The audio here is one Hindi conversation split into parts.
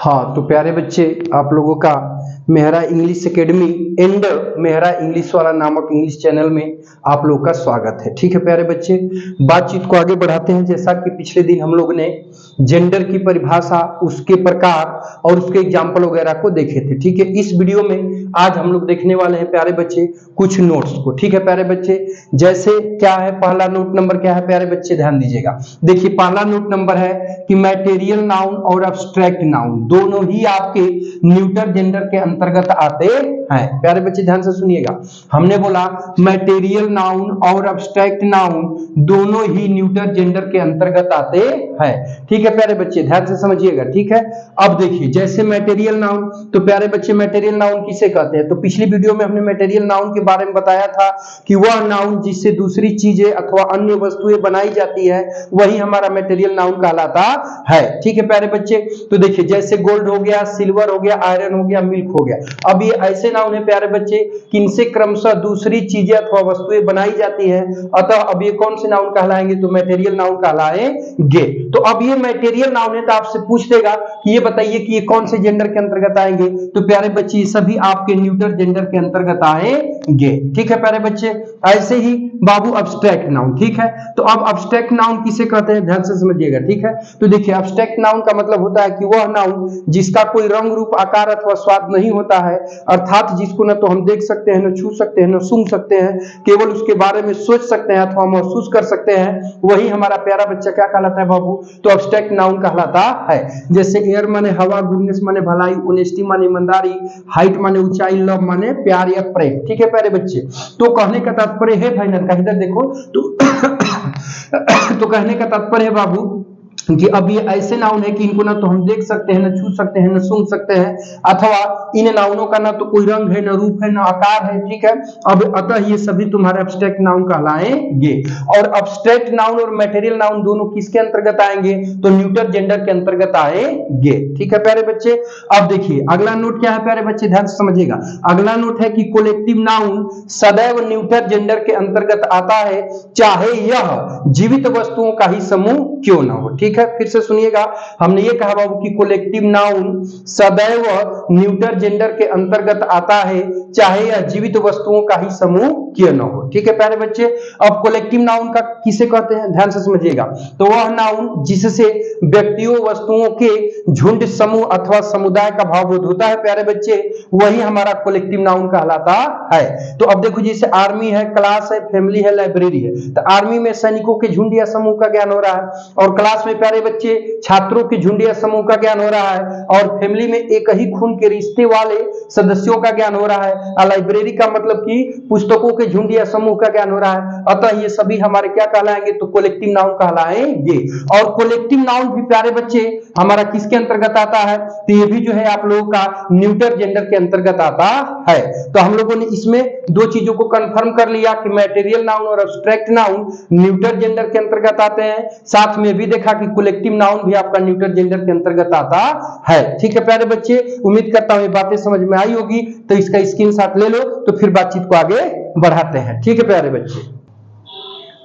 हाँ तो प्यारे बच्चे, आप लोगों का Mehra English academy and Mehra English वाला नामक इंग्लिश चैनल में आप लोगों का स्वागत है। ठीक है प्यारे बच्चे, बातचीत को आगे बढ़ाते हैं। जैसा कि पिछले दिन हम लोग ने जेंडर की परिभाषा, उसके प्रकार और उसके एग्जाम्पल वगैरह को देखे थे। ठीक है, इस वीडियो में आज हम लोग देखने वाले हैं प्यारे बच्चे कुछ नोट्स को। ठीक है प्यारे बच्चे, जैसे क्या है, पहला नोट नंबर क्या है प्यारे बच्चे, ध्यान दीजिएगा। देखिए पहला नोट नंबर है कि मैटेरियल नाउन और एब्स्ट्रैक्ट नाउन दोनों ही आपके न्यूटर जेंडर के अंतर्गत आते हैं। प्यारे बच्चे ध्यान से सुनिएगा, हमने बोला मैटेरियल नाउन और एब्स्ट्रैक्ट नाउन दोनों ही न्यूटर जेंडर के अंतर्गत आते हैं। ठीक है प्यारे बच्चे, ध्यान से समझिएगा। ठीक है, अब देखिए जैसे मैटेरियल नाउन, तो प्यारे बच्चे मैटेरियल नाउन किसे कहते हैं? तो पिछली वीडियो में हमने मैटेरियल नाउन के बारे में बताया था कि वह नाउन जिससे दूसरी चीजें अथवा अन्य वस्तुएं बनाई जाती है वही हमारा मैटेरियल नाउन कहलाता है। ठीक है प्यारे बच्चे, तो देखिए जैसे गोल्ड हो गया, सिल्वर हो गया, आयरन हो गया, मिल्क हो गया। अब ये ऐसे नाउन है प्यारे बच्चे कि इनसे क्रमशः दूसरी चीजें अथवा वस्तुएं बनाई जाती हैं, अतः अब ये कौन से नाउन कहलाएंगे? तो मैटेरियल नाउन कहलाएंगे। तो अब ये मैटेरियल नाउन है तो आपसे पूछ देगा कि ये बताइए कि ये कौन से जेंडर के अंतर्गत आएंगे? तो प्यारे बच्चे ये सभी आपके न्यूटर जेंडर के अंतर्गत आएंगे। ठीक है प्यारे बच्चे, ऐसे ही बाबू अब्स्ट्रैक्ट नाउन। ठीक है, तो अब अब्स्ट्रैक्ट नाउन किसे कहते हैं, ध्यान से समझिएगा। ठीक है, तो देखिए अब्स्ट्रैक्ट नाउन का मतलब होता है कि वह नाउन जिसका कोई रंग रूप आकार अथवा स्वाद नहीं होता है, अर्थात जिसको न तो हम देख सकते हैं, न छू सकते हैं, न सूंघ सकते हैं, केवल उसके बारे में सोच सकते हैं अथवा महसूस कर सकते हैं, वही हमारा प्यारा बच्चा क्या कहलाता है बाबू? तो अब्स्ट्रैक्ट नाउन कहलाता है। जैसे एयर माने हवा, गुडनेस माने भलाई, ऑनेस्टी माने ईमानदारी, हाइट माने ऊंचाई, लव माने प्यार या प्रेम। ठीक है प्यारे बच्चे, तो कहने का तात्पर्य है फाइनल का, इधर देखो तो कहने का तात्पर्य है बाबू कि अब ये ऐसे नाउन है कि इनको ना तो हम देख सकते हैं, न छू सकते हैं, न सूंघ सकते हैं, अथवा इन नाउनों का ना तो कोई रंग है, न रूप है, न आकार है। ठीक है, अब अतः ये सभी तुम्हारे एब्स्ट्रैक्ट नाउन कहलाएंगे। और एब्स्ट्रैक्ट नाउन और मैटेरियल नाउन दोनों किसके अंतर्गत आएंगे? तो न्यूटर जेंडर के अंतर्गत आएंगे। ठीक है प्यारे बच्चे, अब देखिए अगला नोट क्या है प्यारे बच्चे, ध्यान से समझिएगा। अगला नोट है कि कोलेक्टिव नाउन सदैव न्यूटर जेंडर के अंतर्गत आता है, चाहे यह जीवित वस्तुओं का ही समूह क्यों ना हो। ठीक है, फिर से सुनिएगा, हमने ये कहा बाबू कि कोलेक्टिव नाउन सदैव न्यूटर जेंडर के अंतर्गत आता है, चाहे यह जीवित वस्तुओं का ही समूह क्यों न हो। ठीक है प्यारे बच्चे, अब कोलेक्टिव नाउन का किसे कहते हैं, ध्यान से समझिएगा। तो वह नाउन जिससे व्यक्तियों वस्तुओं के झुंड, समूह अथवा समुदाय का भाव बोध होता है प्यारे बच्चे, वही हमारा कोलेक्टिव नाउन कहलाता है। तो अब देखो जैसे आर्मी है, क्लास है, फैमिली है, लाइब्रेरी है। तो आर्मी में सैनिकों के झुंड या समूह का ज्ञान हो रहा है, और क्लास में प्यारे बच्चे छात्रों के झुंड या समूह का ज्ञान हो रहा है, और फैमिली में एक ही खून के रिश्ते वाले सदस्यों का ज्ञान हो रहा है, और लाइब्रेरी का मतलब कि पुस्तकों के झुंड या समूह का ज्ञान हो रहा है। अतः ये सभी हमारे क्या कहलाएंगे? तो कोलेक्टिव नाउन कहलाएंगे। और कोलेक्टिव नाउन भी प्यारे बच्चे हमारा किसके अंतर्गत आता है? तो ये भी जो है आप लोगों का न्यूटर जेंडर के अंतर्गत आता है। तो हम लोगों ने इसमें दो चीजों को कंफर्म कर लिया कि मैटेरियल नाउन और एब्स्ट्रैक्ट नाउन न्यूटर जेंडर के अंतर्गत आते हैं, साथ में भी देखा कि कोलेक्टिव नाउन भी आपका न्यूटर जेंडर के अंतर्गत आता है। ठीक है प्यारे बच्चे, उम्मीद करता हूं ये बातें समझ में आई होगी। तो इसका स्क्रीनशॉट ले लो, तो फिर बातचीत को आगे बढ़ाते हैं। ठीक है प्यारे बच्चे,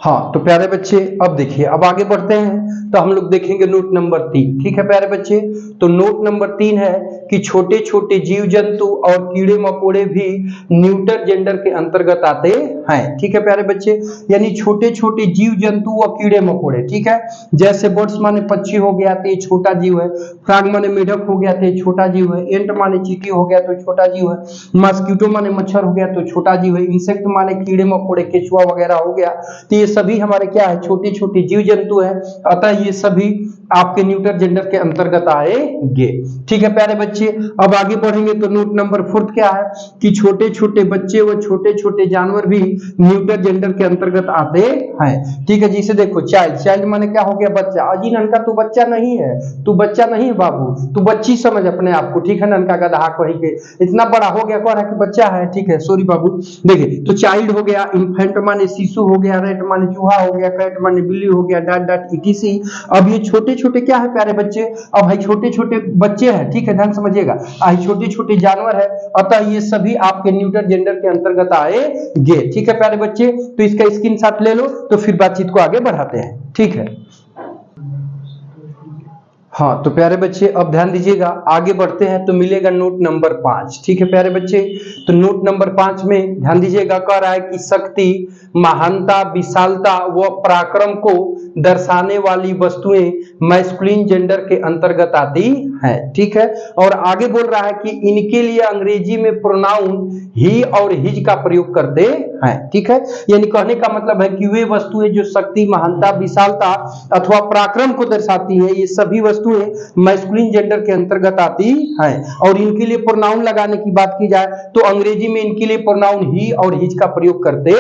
हाँ तो प्यारे बच्चे अब देखिए, अब आगे बढ़ते हैं तो हम लोग देखेंगे नोट नंबर 3। ठीक है प्यारे बच्चे, तो नोट नंबर 3 है कि छोटे छोटे जीव जंतु और कीड़े मकोड़े भी न्यूटर जेंडर के अंतर्गत आते हैं। ठीक है प्यारे बच्चे, यानी छोटे छोटे जीव जंतु और कीड़े मकोड़े। ठीक है, जैसे बर्ड्स माने पक्षी हो गया तो ये छोटा जीव है, फ्रॉग माने मेढक हो गया तो ये छोटा जीव है, एंट माने चींटी हो गया तो छोटा जीव है, मस्कीटो माने मच्छर हो गया तो छोटा जीव है, इंसेक्ट माने कीड़े मकोड़े, केचुआ वगैरह हो गया, तो ये सभी हमारे क्या है? छोटे छोटे जीव जंतु है, अतः ये सभी आपके न्यूटर जेंडर के अंतर्गत आएंगे। ठीक है प्यारे बच्चे, अब आगे बढ़ेंगे तो नोट नंबर 4 क्या है कि छोटे छोटे बच्चे व छोटे छोटे जानवर भी न्यूटर जेंडर के अंतर्गत आते हैं। ठीक है, जिसे देखो चाइल्ड, चाइल्ड माने क्या हो गया? बच्चा। अजी ननका तू बच्चा नहीं है, तू बच्चा नहीं है बाबू, तू बच्ची समझ अपने आप को। ठीक है, ननका गधा कही के इतना बड़ा हो गया, कह रहा है कि बच्चा है। ठीक है, सॉरी बाबू। देखिए तो चाइल्ड हो गया, इन्फेंट माने शिशु हो गया, रेट माने चूहा हो गया, कैट माने बिल्ली हो गया, डॉट डॉट इटीसी। अब ये छोटे छोटे क्या है प्यारे बच्चे? अब भाई छोटे छोटे बच्चे हैं। ठीक है, ध्यान समझिएगा, छोटे छोटे जानवर है, अतः ये सभी आपके न्यूटर जेंडर के अंतर्गत आएंगे। ठीक है प्यारे बच्चे, तो इसका स्क्रीनशॉट ले लो, तो फिर बातचीत को आगे बढ़ाते हैं। ठीक है, हाँ तो प्यारे बच्चे अब ध्यान दीजिएगा, आगे बढ़ते हैं तो मिलेगा नोट नंबर 5। ठीक है प्यारे बच्चे, तो नोट नंबर 5 में ध्यान दीजिएगा, कह रहा है कि शक्ति, महानता, विशालता व पराक्रम को दर्शाने वाली वस्तुएं मैस्कुलिन जेंडर के अंतर्गत आती हैं। ठीक है, और आगे बोल रहा है कि इनके लिए अंग्रेजी में प्रोनाउन ही और हिज का प्रयोग करते हैं। ठीक है, यानी कहने का मतलब है कि वे वस्तुएं जो शक्ति, महानता, विशालता अथवा पराक्रम को दर्शाती है, ये सभी वस्तुएं मैस्कुलिन जेंडर के अंतर्गत आती हैं। और इनके लिए प्रोनाउन लगाने की बात की जाए तो अंग्रेजी में इनके लिए प्रोनाउन ही और हिज का प्रयोग करते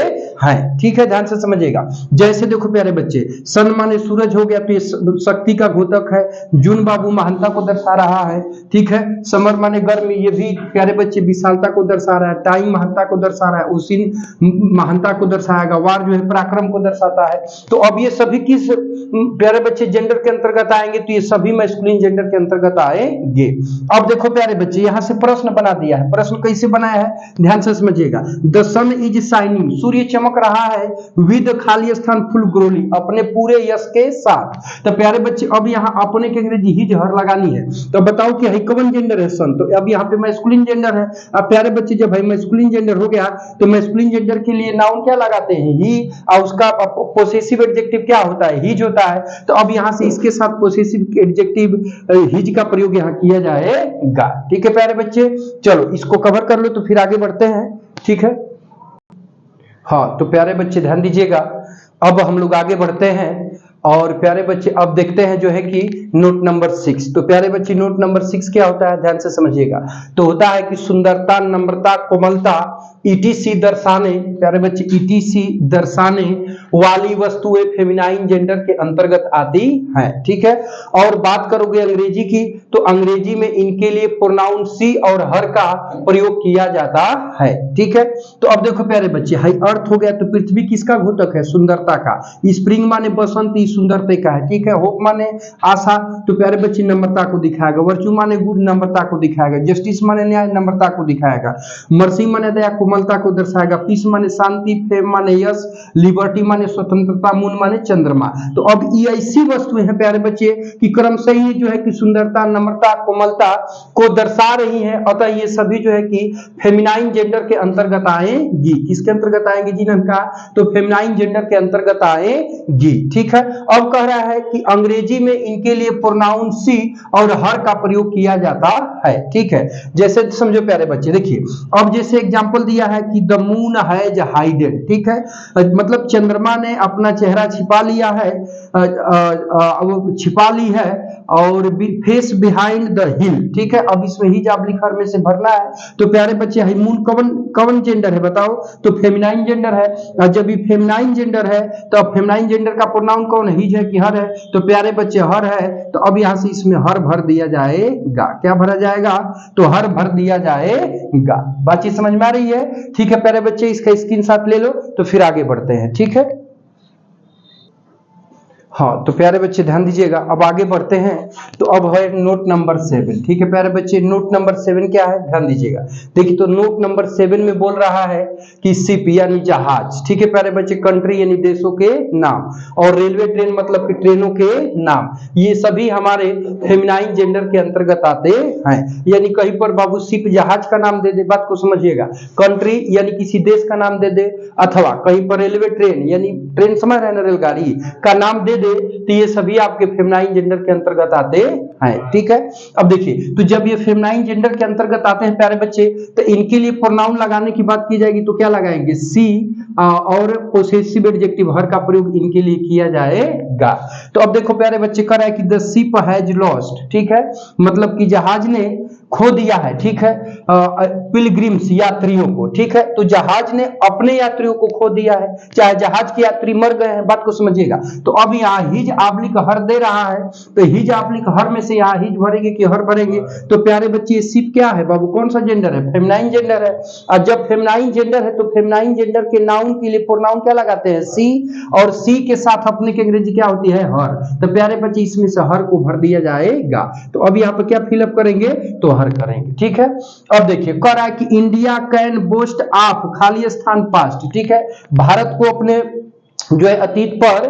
हैं। ठीक है, ध्यान से समझिएगा। जैसे देखो प्यारे बच्चे, सन माने सूरज हो गया तो ये शक्ति का द्योतक है। जून बाबू महानता को दर्शा रहा है। ठीक है, समर माने गर्मी, ये भी प्यारे बच्चे विशालता को दर्शा रहा है। टाइम महानता को दर्शा रहा है, उसी महानता को दर्शाएगा। वार जो है पराक्रम को दर्शाता है। तो अब ये सभी किस प्यारे बच्चे जेंडर के अंतर्गत आएंगे? तो ये सभी मैस्कुलिन जेंडर के अंतर्गत आएंगे। अब देखो प्यारे बच्चे, यहां से प्रश्न बना दिया है। प्रश्न कैसे बनाया है, ध्यान से समझिएगा। द सन इज शाइनिंग, सूर्य चमक रहा है, विद खाली स्थान फुल ग्लोरी, अपने पूरे यश के साथ। तो प्यारे बच्चे अब यहाँ अपने के अंग्रेजी हिज हर लगानी है। तो बताओ कि है कौन जेंडर है? सन। तो अब यहाँ पे मैस्कुलिन जेंडर है। अब प्यारे बच्चे जब भाई मैस्कुलिन जेंडर हो गया तो मैस्कुलिन जेंडर के लिए नाउन क्या लगाते हैं? ही, और उसका पोसेसिव एडजेक्टिव क्या होता है? हिज होता है। तो अब यहाँ से इसके साथ पोसेसिव एडजेक्टिव हिज का प्रयोग यहाँ किया जाएगा। ठीक है प्यारे बच्चे, चलो इसको कवर कर लो तो फिर आगे बढ़ते हैं। ठीक है, हाँ तो प्यारे बच्चे ध्यान दीजिएगा, अब हम लोग आगे बढ़ते हैं। और प्यारे बच्चे अब देखते हैं जो है कि नोट नंबर 6। तो प्यारे बच्चे नोट नंबर 6 क्या होता है, ध्यान से समझिएगा। तो होता है कि सुंदरता, नम्रता, कोमलता ईटीसी दर्शाने, प्यारे बच्चे ईटीसी दर्शाने वाली वस्तुएं फेमिनाइन जेंडर के अंतर्गत आती हैं। ठीक है, और बात करोगे अंग्रेजी की तो अंग्रेजी में इनके लिए प्रोनाउन सी और हर का प्रयोग किया जाता है। ठीक है, तो अब देखो प्यारे बच्चे, हाई अर्थ हो गया तो पृथ्वी किसका घोतक है? सुंदरता का। स्प्रिंग माने बसंत, सुंदरता का है। ठीक है, होप माने आशा, तो प्यारे बच्चे नम्रता को दिखाएगा। वर्चू माने गुड, नम्रता को दिखाएगा। जस्टिस माने न्याय, नम्रता को दिखाएगा। मर्सी माने दया, कोमलता को दर्शाएगा। पीस माने शांति, फेम माने यश, लिबर्टी माने स्वतंत्रता, मून माने चंद्रमा। तो अब ये ऐसी वस्तुएं हैं प्यारे बच्चे कि क्रमशः ही जो है कि सुंदरता, नम्रता, कोमलता को दर्शा रही हैं। अतः ये सभी जो है कि फेमिनाइन जेंडर के अंतर्गत आएंगी। किसके अंतर्गत आएंगी जी ननका? तो फेमिनाइन जेंडर के अंतर्गत आएंगी। ठीक है, अब कह रहा है कि अंग्रेजी में इनके लिए प्रोनाउन सी और हर का प्रयोग किया जाता है। ठीक है, जैसे समझो प्यारे बच्चे, देखिए अब जैसे एग्जांपल दिया है कि द मून हैज हाइडेड। ठीक है, मतलब चंद्रमा ने अपना चेहरा छिपा लिया है, छिपा ली है, और फेस बिहाइंड द हिल। ठीक है, अब इसमें ही आप लिखर में से भरना है। तो प्यारे बच्चे मून कौन जेंडर है बताओ? तो फेमिनाइन जेंडर है। जब ये फेमिनाइन जेंडर है तो अब फेमिनाइन जेंडर का प्रोनाउन कौन है? हिज है कि हर है? तो प्यारे बच्चे हर है। तो अब यहां से इसमें हर भर दिया जाएगा। क्या भरा जाएगा? तो हर भर दिया जाएगा। बातचीत समझ में आ रही है? ठीक है प्यारे बच्चे, इसका स्क्रीनशॉट ले लो तो फिर आगे बढ़ते हैं। ठीक है, हाँ तो प्यारे बच्चे ध्यान दीजिएगा, अब आगे बढ़ते हैं। तो अब है नोट नंबर 7। ठीक है प्यारे बच्चे, नोट नंबर 7 क्या है, ध्यान दीजिएगा। देखिए तो नोट नंबर 7 में बोल रहा है कि शिप यानी जहाज। ठीक है प्यारे बच्चे, कंट्री यानी देशों के नाम, और रेलवे ट्रेन मतलब कि ट्रेनों के नाम, ये सभी हमारे फेमिनाइन जेंडर के अंतर्गत आते हैं। यानी कहीं पर बाबू शिप जहाज का नाम दे दे, बात को समझिएगा, कंट्री यानी किसी देश का नाम दे दे, अथवा कहीं पर रेलवे ट्रेन यानी ट्रेन समझ रहे हैं ना, रेलगाड़ी का नाम दे दे, तो ये सभी आपके फेमिनाइन जेंडर के अंतर्गत आते हैं। ठीक है, अब देखिए तो जब ये फेमिनाइन जेंडर के अंतर्गत आते हैं प्यारे बच्चे, तो इनके लिए प्रोनाउन लगाने की बात की जाएगी तो क्या लगाएंगे? सी और पोसेसिव एडजेक्टिव हर का प्रयोग इनके लिए किया जाएगा। तो अब देखो प्यारे बच्चे, कह रहा है कि द शिप हैज लॉस्ट। ठीक है, मतलब कि जहाज ने खो दिया है। ठीक है, पिलग्रिम्स यात्रियों को। ठीक है, तो जहाज ने अपने यात्रियों को खो दिया है, चाहे जहाज के यात्री मर गए हैं, बात को समझिएगा। तो अब यहाँ हिज आबलिक हर दे रहा है, तो हिज आबलिक हर में से यहाँ हिज भरेंगे कि हर भरेंगे? तो प्यारे बच्चे शिप क्या है बाबू, कौन सा जेंडर है? फेमिनाइन जेंडर है। और जब फेमिनाइन जेंडर है तो फेमिनाइन जेंडर के नाउन के लिए प्रोनाउन क्या लगाते हैं? सी, और सी के साथ अपने की अंग्रेजी क्या होती है? हर। तो प्यारे बच्चे इसमें से हर को भर दिया जाएगा। तो अब यहाँ पे क्या फिलअप करेंगे? तो हर करेंगे। ठीक है, अब देखिए कह रहा है कि इंडिया कैन बोस्ट ऑफ खाली स्थान पास्ट। ठीक है, भारत को अपने जो है अतीत पर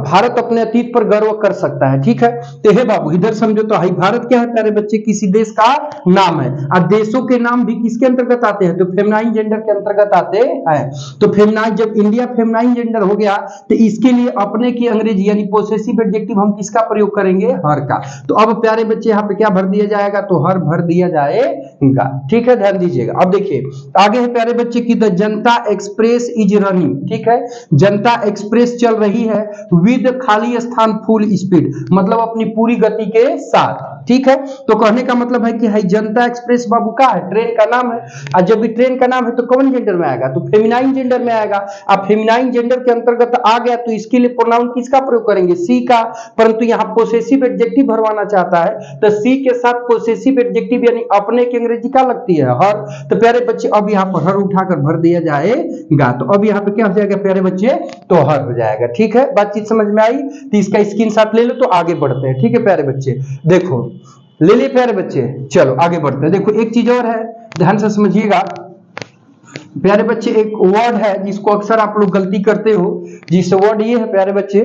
भारत अपने अतीत पर गर्व कर सकता है। ठीक है, तो हे बाबू इधर समझो तो हाई भारत क्या है प्यारे बच्चे, किसी देश का नाम है। और देशों के नाम भी किसके अंतर्गत आते हैं, तो फेमिनाइन जेंडर के अंतर्गत आते हैं। तो फेमिनाइन, जब इंडिया फेमिनाइन जेंडर हो गया तो इसके लिए अपने की अंग्रेजी यानी पोसेसिव एडजेक्टिव हम किसका प्रयोग करेंगे, हर का। तो अब प्यारे बच्चे यहाँ पे क्या भर दिया जाएगा, तो हर भर दिया जाएगा। ठीक है, ध्यान दीजिएगा। अब देखिए आगे है प्यारे बच्चे की the Janata express is running. ठीक है, जनता एक्सप्रेस चल रही है विद खाली स्थान फुल स्पीड, मतलब अपनी पूरी गति के साथ। ठीक है, तो कहने का मतलब है कि हाई जनता एक्सप्रेस बाबू का है, ट्रेन का नाम है। और जब भी ट्रेन का नाम है तो कौन जेंडर में आएगा, तो फेमिनाइन जेंडर में आएगा। अब फेमिनाइन जेंडर के अंतर्गत आ गया तो इसके लिए प्रोनाउन किसका प्रयोग करेंगे, सी का। परंतु यहाँ पोसेसिव एडजेक्टिव भरवाना चाहता है तो सी के साथ पोसेसिव एडजेक्टिव यानी अपने की अंग्रेजी क्या लगती है, हर। तो प्यारे बच्चे अब यहाँ पर हर उठाकर भर दिया जाएगा। तो अब यहाँ पे क्या हो जाएगा प्यारे बच्चे, तो हर हो जाएगा। ठीक है, बातचीत समझ में आई, तो इसका स्क्रीनशॉट ले लो तो आगे बढ़ते हैं। ठीक है प्यारे बच्चे, देखो ले लिए प्यारे बच्चे, चलो आगे बढ़ते हैं। देखो एक चीज और है, ध्यान से समझिएगा प्यारे बच्चे, एक वर्ड है जिसको अक्सर आप लोग गलती करते हो। जिस वर्ड ये है प्यारे बच्चे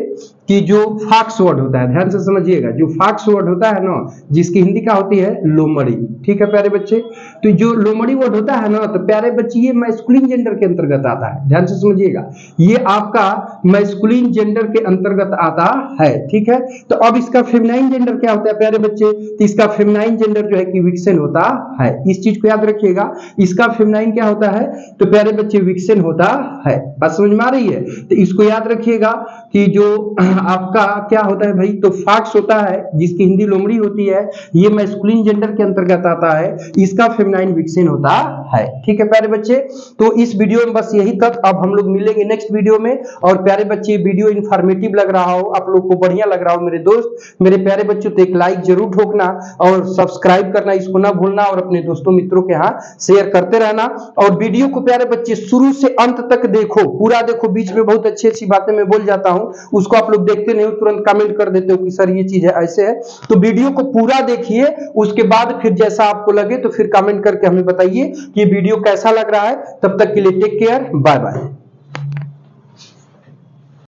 कि जो फाक्स वर्ड होता है, ध्यान से समझिएगा, जो फाक्स वर्ड होता है ना, जिसकी हिंदी क्या होती है, लोमड़ी। ठीक है प्यारे बच्चे, तो जो लोमड़ी वर्ड होता है ना, तो प्यारे बच्चे ये मैस्कुलिन जेंडर के अंतर्गत आता है। ध्यान से समझिएगा, ये आपका मैस्कुलिन जेंडर के अंतर्गत आता है। ठीक है, तो अब इसका फेमिनाइन जेंडर क्या होता है प्यारे बच्चे, तो इसका फेमिनाइन जेंडर जो है कि विक्सेन होता है। इस चीज को याद रखिएगा, इसका फेमिनाइन क्या होता है, तो प्यारे बच्चे विक्सेन होता है। बात समझ में आ रही है, तो इसको याद रखिएगा कि जो आपका क्या होता है भाई, तो फाक्स होता है जिसकी हिंदी लोमड़ी होती है, ये मैस्कुलिन जेंडर के अंतर्गत आता है, इसका फेमिनाइन विक्सेन होता है। ठीक है प्यारे बच्चे, तो इस वीडियो में बस यही तक। अब हम लोग मिलेंगे नेक्स्ट वीडियो में। और प्यारे बच्चे वीडियो इंफॉर्मेटिव लग रहा हो, आप लोग को बढ़िया लग रहा हो मेरे दोस्त, मेरे प्यारे बच्चों, तो एक लाइक जरूर ठोकना और सब्सक्राइब करना इसको ना भूलना, और अपने दोस्तों मित्रों के यहाँ शेयर करते रहना। और वीडियो को प्यारे बच्चे शुरू से अंत तक देखो, पूरा देखो, बीच में बहुत अच्छी अच्छी बातें मैं बोल जाता हूं, उसको आप लोग देखते नहीं हो, तुरंत कमेंट कर देते हो कि सर ये चीज है, ऐसे है। तो वीडियो को पूरा देखिए, उसके बाद फिर जैसा आपको लगे तो फिर कमेंट करके हमें बताइए कि वीडियो कैसा लग रहा है। तब तक के लिए टेक केयर, बाय बाय।